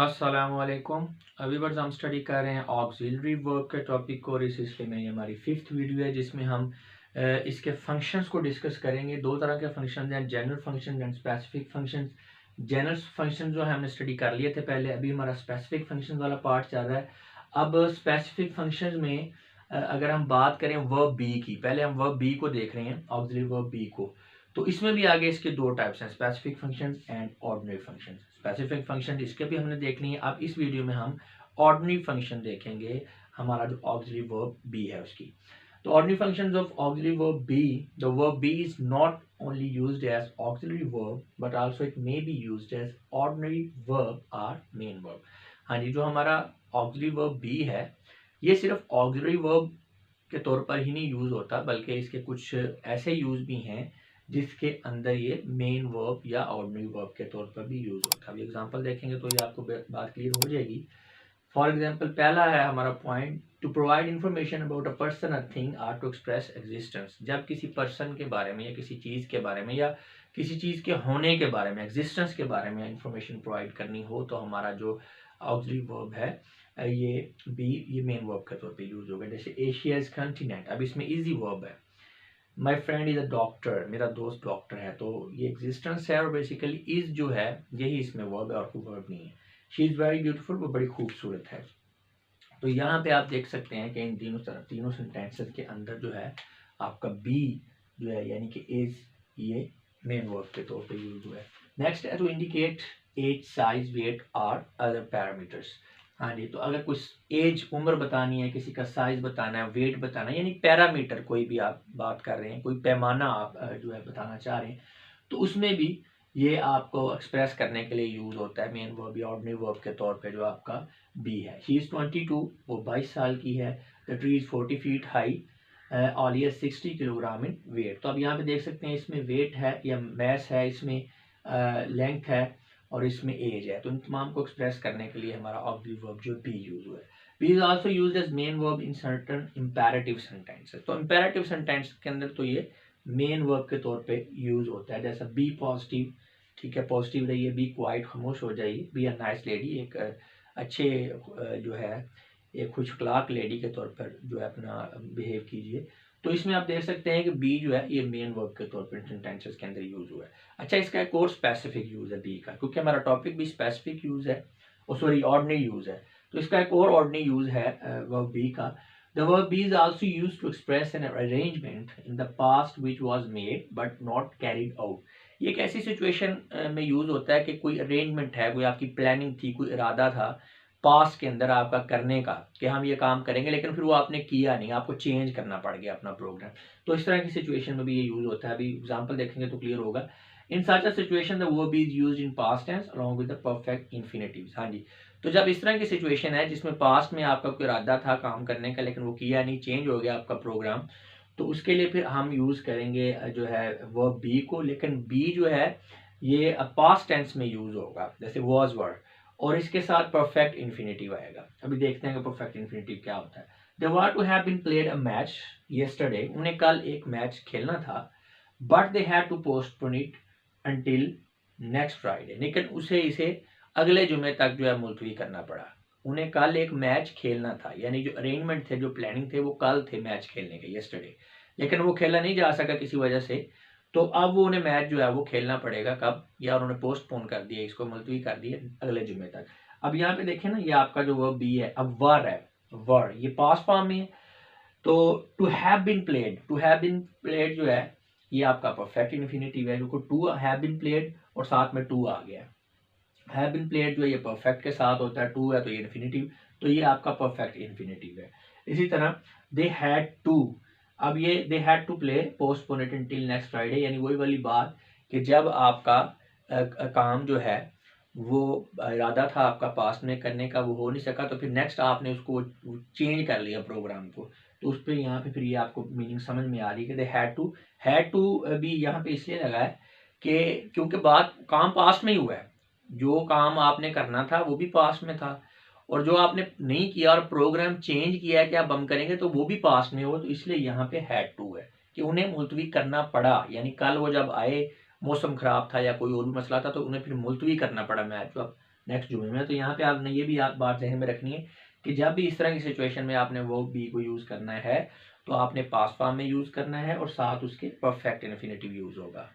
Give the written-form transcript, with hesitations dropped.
अस्सलामुअलैकुम। अभी बस हम स्टडी कर रहे हैं ऑक्सिलरी वर्ब के टॉपिक को और इस सिलसिले में ये हमारी 5th वीडियो है जिसमें हम इसके फंक्शंस को डिस्कस करेंगे। दो तरह के फंक्शन हैं, general function and specific function. General function जो है हमने स्टडी कर लिए थे पहले, अभी हमारा स्पेसिफिक फंक्शन वाला पार्ट चल रहा है। अब स्पेसिफिक फंक्शन में अगर हम बात करें वर्ब बी की, पहले हम वर्ब बी को देख रहे हैं, ऑक्सिलरी वर्ब बी को। तो इसमें भी आगे इसके दो टाइप्स हैं, specific function and ordinary function. Specific function इसके भी हमने देख ली है। अब इस वीडियो में हम ऑर्डिनरी फंक्शन देखेंगे, हमारा जो ऑक्सिलरी वर्ब बी है उसकी। तो ordinary functions of auxiliary verb B, the verb B is not only used as auxiliary verb but also it may be used as ordinary verb or main verb। हाँ जी, जो हमारा auxiliary verb B है ये सिर्फ auxiliary verb के तौर पर ही नहीं यूज होता, बल्कि इसके कुछ ऐसे यूज भी हैं जिसके अंदर ये मेन वर्ब या ऑर्डिनरी वर्ब के तौर पर भी यूज होता है। अभी एग्जांपल देखेंगे तो ये आपको बात क्लियर हो जाएगी। फॉर एग्जांपल पहला है हमारा point, to provide information about a person a thing or to express existence. जब किसी पर्सन के बारे में या किसी चीज़ के बारे में या किसी चीज़ के होने के बारे में, एग्जिस्टेंस के बारे में इंफॉर्मेशन प्रोवाइड करनी हो तो हमारा जो ऑक्सिलरी वर्ब है ये बी, ये मेन वर्ब के तौर पे यूज होगा। जैसे एशिया इज कंटिनेंट, अब इसमें इजी वर्ब है। My friend is a doctor, मेरा दोस्त डॉक्टर है, तो ये एग्जिस्टेंस है और बेसिकली इज जो है यही इसमें वर्ब है और कोई वर्ब नहीं है। शी इज़ वेरी ब्यूटीफुल, वो बड़ी खूबसूरत है। तो यहाँ पे आप देख सकते हैं कि इन तीनों सेंटेंसेस के अंदर जो है आपका बी जो है यानी कि इज, ये मेन वर्ब के तौर पे यूज हुआ है। नेक्स्ट है to indicate age, size, weight और अदर पैरामीटर्स। हाँ जी, तो अगर कुछ एज, उम्र बतानी है, किसी का साइज बताना है, वेट बताना है, यानी पैरामीटर कोई भी आप बात कर रहे हैं, कोई पैमाना आप जो है बताना चाह रहे हैं, तो उसमें भी ये आपको एक्सप्रेस करने के लिए यूज होता है मेन वर्ब या ऑर्डिनरी वर्ब के तौर पे जो आपका बी है। शी इज 22, वो 22 साल की है। The tree is 40 feet high, all is 60 kilogram in weight. तो अब यहाँ पे देख सकते हैं इसमें वेट है या मैस है, इसमें लेंथ है और इसमें एज है। तो इन तमाम को एक्सप्रेस करने के लिए हमारा ऑक्सिलरी वर्ब जो बी यूज हुआ है। Be is also used as main verb in certain imperative sentences. तो इंपेरेटिव सेंटेंस के अंदर तो ये मेन वर्ब के तौर पे यूज होता है। जैसा बी पॉजिटिव, ठीक है, पॉजिटिव रहिए, बी क्वाइट, खामोश हो जाइए, बी अ नाइस लेडी, एक अच्छे जो है एक खुश अखलाक लेडी के तौर पर जो है अपना बिहेव कीजिए। तो इसमें आप देख सकते हैं कि बी जो है ये मेन वर्ब के तौर पर सेंटेंसेस के अंदर यूज हुआ है। अच्छा, इसका एक और स्पेसिफिक यूज है बी का, क्योंकि हमारा टॉपिक भी स्पेसिफिक यूज है और सॉरी ऑर्डिनरी यूज है, तो इसका एक और ऑर्डिनरी यूज है वर्ब बी का। The verb be is also used to express an arrangement in the past which was made but not carried out। ये एक ऐसी सिचुएशन में यूज होता है कि कोई अरेंजमेंट है, कोई आपकी प्लानिंग थी, कोई इरादा था पास्ट के अंदर आपका करने का कि हम ये काम करेंगे, लेकिन फिर वो आपने किया नहीं, आपको चेंज करना पड़ गया अपना प्रोग्राम। तो इस तरह की सिचुएशन में भी ये यूज होता है। अभी एग्जाम्पल देखेंगे तो क्लियर होगा। In such a situation the verb is used in past tense along with the perfect infinitives. हाँ जी, तो जब इस तरह की सिचुएशन है जिसमें पास्ट में आपका कोई इरादा था काम करने का लेकिन वो किया नहीं, चेंज हो गया आपका प्रोग्राम, तो उसके लिए फिर हम यूज करेंगे जो है वर्ब बी को। लेकिन बी जो है ये पास्ट टेंस में यूज होगा, जैसे वाज वर, और इसके साथ परफेक्ट इन्फिनिटिव आएगा। अभी देखते हैं कि परफेक्ट इन्फिनिटिव क्या होता है। They were to have been played a match yesterday, उन्हें कल एक मैच खेलना था, but they had to postpone it until next Friday, लेकिन उसे इसे अगले जुमे तक जो है मुलतवी करना पड़ा। उन्हें कल एक मैच खेलना था, यानी जो अरेंजमेंट थे, जो प्लानिंग थे, वो कल थे मैच खेलने के, यस्टरडे, लेकिन वो खेला नहीं जा सका किसी वजह से। तो अब वो उन्हें मैच जो है वो खेलना पड़ेगा कब, या उन्होंने पोस्टपोन कर दिया, इसको मुलतवी कर दिया अगले जुमे तक। अब यहाँ पे देखें ना, ये आपका जो वर्ब बी है, अब वर है, वर ये पास्ट फॉर्म में है। तो to have been played, to have been played जो है ये आपका परफेक्ट इन्फिनिटिव है, जो टू हैव बीन प्लेड और साथ में टू आ गया। हैव बीन प्लेड जो है ये परफेक्ट के साथ होता है, टू है तो ये इन्फिनिटिव, तो ये आपका परफेक्ट इन्फिनिटिव है। इसी तरह दे हैड टू, अब ये they had to play postpone it till next Friday, यानी वही वाली बात कि जब आपका काम जो है वो इरादा था आपका पास्ट में करने का, वो हो नहीं सका, तो फिर नेक्स्ट आपने उसको चेंज कर लिया प्रोग्राम को, तो उस पर यहाँ पे फिर ये आपको मीनिंग समझ में आ रही है कि दे हैड टू भी यहाँ पे इसलिए लगा है कि क्योंकि बात काम पास्ट में ही हुआ है, जो काम आपने करना था वो भी पास्ट में था, और जो आपने नहीं किया और प्रोग्राम चेंज किया है कि आप हम करेंगे तो वो भी पास्ट में हो, तो इसलिए यहाँ पे हैड टू है कि उन्हें मुलतवी करना पड़ा, यानी कल वो जब आए, मौसम खराब था या कोई और भी मसला था, तो उन्हें फिर मुलतवी करना पड़ा मैच, जो अब नेक्स्ट जुमले में। तो यहाँ पे आपने ये भी आप बात ज़हन में रखनी है कि जब भी इस तरह की सिचुएशन में आपने वो बी को यूज़ करना है तो आपने पास्ट फॉर्म में यूज़ करना है और साथ उसके परफेक्ट इन्फिनेटिव यूज़ होगा।